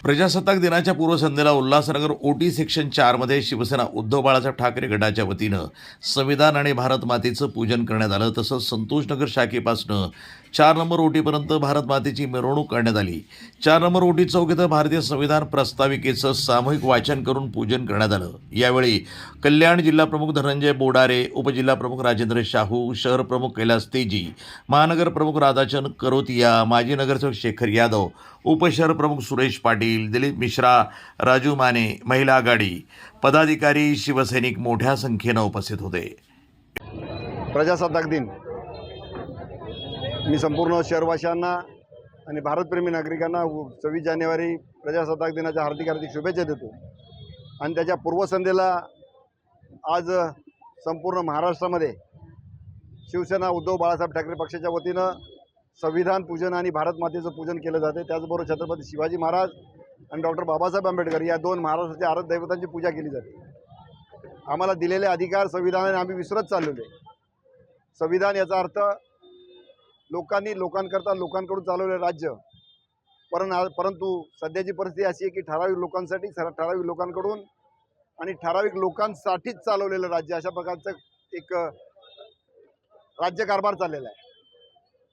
प्रजासत्ताक दिनाच्या पूर्वसंध्येला उल्हासनगर ओटी सेक्शन 4 मध्ये शिवसेना उद्धव बाळासाहेब ठाकरे गटाच्या वतीनं संविधान आणि भारत मातेचं पूजन करण्यात आलं। तसंच संतोषनगर शाखेपासून 4 नंबर ओटीपर्यंत भारत मातेची मिरवणूक काढण्यात आली। 4 नंबर ओटी चौक इथं भारतीय संविधान प्रस्ताविकेचं सामूहिक वाचन करून पूजन करण्यात आलं। यावेळी कल्याण जिल्हा प्रमुख धनंजय बोडारे, उपजिल्हा प्रमुख राजेंद्र शाहू, शहर प्रमुख कैलास तेजी, महानगर प्रमुख राधाचंद करोतिया, माजी नगरसेवक शेखर यादव, उपशहर प्रमुख सुरेश पाटील, दिलीप मिश्रा, राजू माने, महिला आघाडी पदाधिकारी, शिवसैनिक मोठ्या संख्येनं उपस्थित होते। प्रजासत्ताक दिन मी संपूर्ण शहरवासियांना आणि भारतप्रेमी नागरिकांना 26 जानेवारी प्रजासत्ताक दिनाच्या हार्दिक शुभेच्छा देतो। आणि त्याच्या पूर्वसंध्येला आज संपूर्ण महाराष्ट्रामध्ये शिवसेना उद्धव बाळासाहेब ठाकरे पक्षाच्या वतीनं संविधान पूजन आणि भारत मातेचं पूजन केलं जाते। त्याचबरोबर छत्रपती शिवाजी महाराज आणि डॉक्टर बाबासाहेब आंबेडकर या दोन महाराष्ट्राच्या आराध्य दैवतांची पूजा केली जाते। आम्हाला दिलेले अधिकार संविधानाने आम्ही विसरत चाललेलो आहे। संविधान याचा अर्थ लोकांनी लोकांकरता लोकांकडून चालवलेलं राज्य, परंतु सध्याची परिस्थिती अशी आहे की ठराविक लोकांसाठी ठराविक लोकांकडून आणि ठराविक लोकांसाठीच चालवलेलं राज्य, अशा प्रकारचं एक राज्यकारभार चाललेला आहे।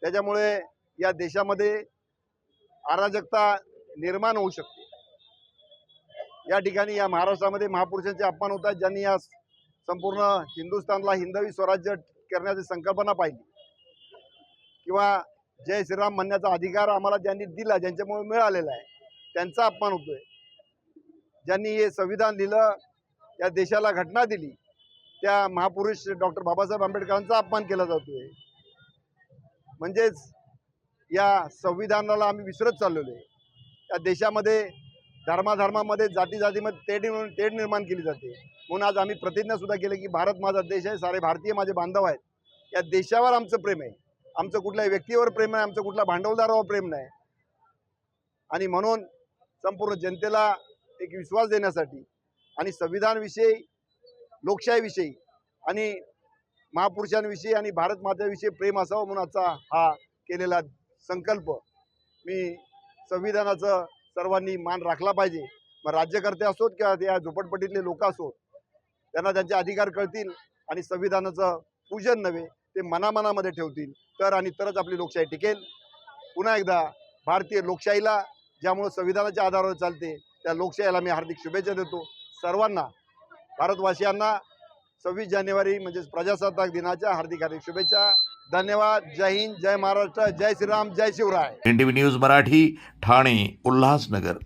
त्याच्यामुळे या देशामध्ये अराजकता निर्माण होऊ शकते। या ठिकाणी या महाराष्ट्रामध्ये महापुरुषांचे अपमान होत आहेत, ज्यांनी या संपूर्ण हिंदुस्थानला हिंदवी स्वराज्य करण्याची संकल्पना पाहिली किंवा जय श्रीराम म्हणण्याचा अधिकार आम्हाला ज्यांनी दिला, ज्यांच्यामुळे मिळालेला आहे, त्यांचा अपमान होतोय। ज्यांनी हे संविधान लिहिलं, या देशाला घटना दिली, त्या महापुरुष डॉक्टर बाबासाहेब आंबेडकरांचा अपमान केला जातोय। म्हणजेच या संविधानाला आम्ही विसरत चाललेलो आहे। या देशामध्ये धर्माधर्मामध्ये जातीमध्ये तेढ निर्माण केली जाते। म्हणून आज आम्ही प्रतिज्ञा सुद्धा केली की भारत माझा देश आहे, सारे भारतीय माझे बांधव आहेत। या देशावर आमचं प्रेम आहे, आमचं कुठल्याही व्यक्तीवर प्रेम नाही, आमचं कुठल्या भांडवलदारावर प्रेम नाही। आणि म्हणून संपूर्ण जनतेला एक विश्वास देण्यासाठी आणि संविधानाविषयी, लोकशाहीविषयी आणि महापुरुषांविषयी आणि भारत मातेविषयी प्रेम असावं म्हणून आजचा हा केलेला संकल्प, मी संविधानाचं सर्वांनी मान राखला पाहिजे। मग राज्यकर्ते असोत किंवा या झोपडपट्टीतले लोक असोत, त्यांना त्यांचे अधिकार कळतील आणि संविधानाचं पूजन नव्हे ते मनामध्ये ठेवतील तरच आपली लोकशाही टिकेल। पुन्हा एकदा भारतीय लोकशाहीला, ज्यामुळे संविधानाच्या आधारावर चालते, त्या लोकशाहीला मी हार्दिक शुभेच्छा देतो। सर्वांना, भारतवासियांना 26 जानेवारी म्हणजेच प्रजासत्ताक दिनाच्या हार्दिक शुभेच्छा। धन्यवाद। जय हिंद, जय महाराष्ट्र, जय श्रीराम, जय शिवराय। NTV news Marathi, Thane, Ulhasnagar.